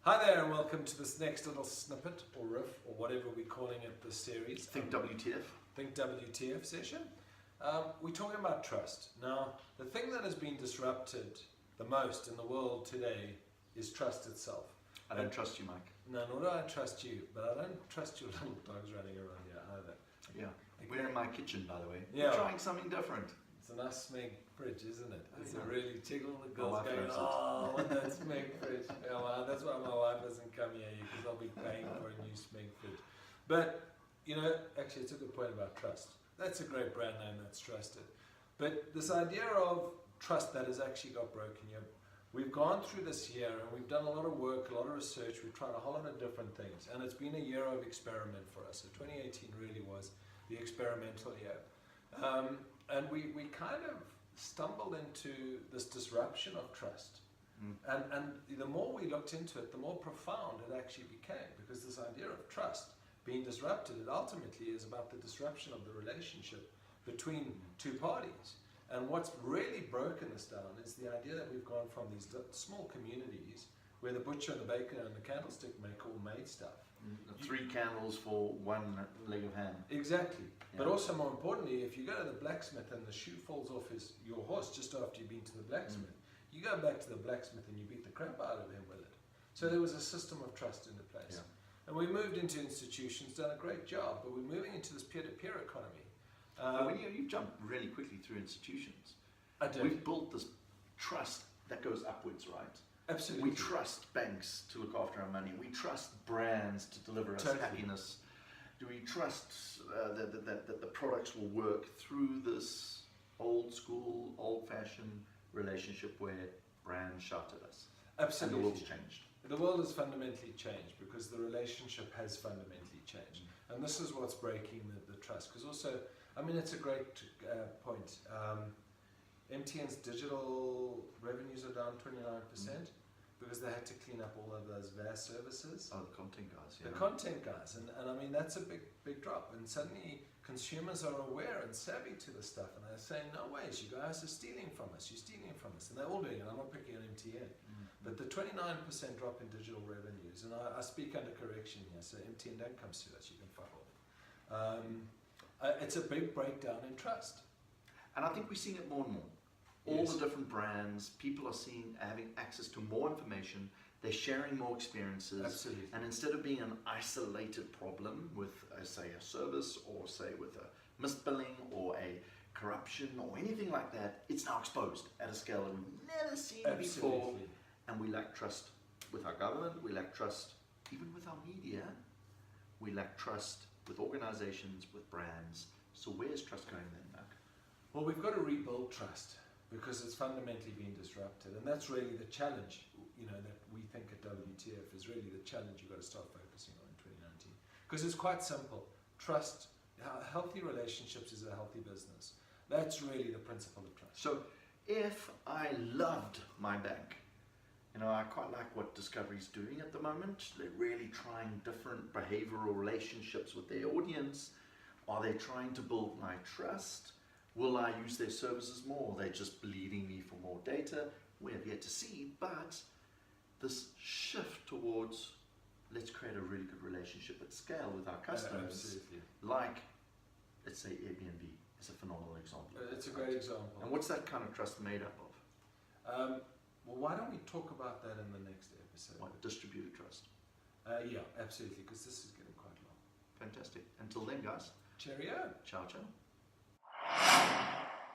Hi there and welcome to this next little snippet or riff or whatever we're calling it this series. Think WTF. Think WTF session. We're talking about trust. Now, the thing that has been disrupted the most in the world today is trust itself. I don't trust you, Mike. No, nor do I trust you, but I don't trust your little dogs running around here either. Yeah. We're in my kitchen, by the way. Yeah. We're trying something different. It's a nice Smeg fridge, isn't it? It's Yeah. a really tickle. The girls wife going, loves it. oh, I want that Smeg fridge. Yeah, well, that's why my wife doesn't come here because I'll be paying for a new Smeg fridge. But, you know, actually it's a good point about trust. That's a great brand name that's trusted. But this idea of trust that has actually got broken, we've gone through this year and we've done a lot of work, a lot of research, we've tried a whole lot of different things, and it's been a year of experiment for us. So 2018 really was the experimental year. And we kind of stumbled into this disruption of trust. And the more we looked into it, the more profound it actually became, because this idea of trust being disrupted, it ultimately is about the disruption of the relationship between two parties. And what's really broken this down is the idea that we've gone from these small communities where the butcher and the baker and the candlestick maker all made stuff. 3 candles for 1 leg of ham. Exactly. Yeah. But also more importantly, if you go to the blacksmith and the shoe falls off your horse just after you've been to the blacksmith, you go back to the blacksmith and you beat the crap out of him with it. So there was a system of trust into place. Yeah. And we moved into institutions, done a great job, but we're moving into this peer-to-peer economy. You jumped really quickly through institutions. I did. We've built this trust that goes upwards, right? Absolutely. We trust banks to look after our money. We trust brands to deliver us happiness. Do we trust that the products will work through this old school, old-fashioned relationship where brands shout at us? Absolutely. And the world's changed. The world has fundamentally changed because the relationship has fundamentally changed. And this is what's breaking the trust. Because also, I mean, it's a great point. MTN's digital revenues are down 29% because they had to clean up all of those VAS services. Oh, the content guys, yeah. The content guys, and I mean that's a big drop, and suddenly consumers are aware and savvy to this stuff, and they're saying, no ways, you guys are stealing from us, you're stealing from us, and they're all doing it. I'm not picking on MTN, but the 29% drop in digital revenues, and I speak under correction here, so MTN don't come to us, you can fuck off. It's a big breakdown in trust. And I think we're seeing it more and more. All the different brands, people are having access to more information, they're sharing more experiences. Absolutely. And instead of being an isolated problem with, say, a service or, say, with a misbilling or a corruption or anything like that, it's now exposed at a scale that we've never seen before. And we lack trust with our government, we lack trust even with our media, we lack trust with organizations, with brands. So where's trust going then, Mark? Well, we've got to rebuild trust, because it's fundamentally been disrupted, and that's really the challenge, you know, that we think at WTF is really the challenge you've got to start focusing on in 2019. Because it's quite simple. Trust, healthy relationships is a healthy business. That's really the principle of trust. So if I loved my bank, you know, I quite like what Discovery's doing at the moment. They're really trying different behavioral relationships with their audience. Are they trying to build my trust? Will I use their services more? Are they just bleeding me for more data? We have yet to see, but this shift towards let's create a really good relationship at scale with our customers, like, let's say Airbnb is a phenomenal example. It's a great example. And what's that kind of trust made up of? Well, why don't we talk about that in the next episode? What, distributed trust? Yeah, absolutely, because this is getting quite long. Fantastic. Until then, guys. Cheerio. Ciao, ciao.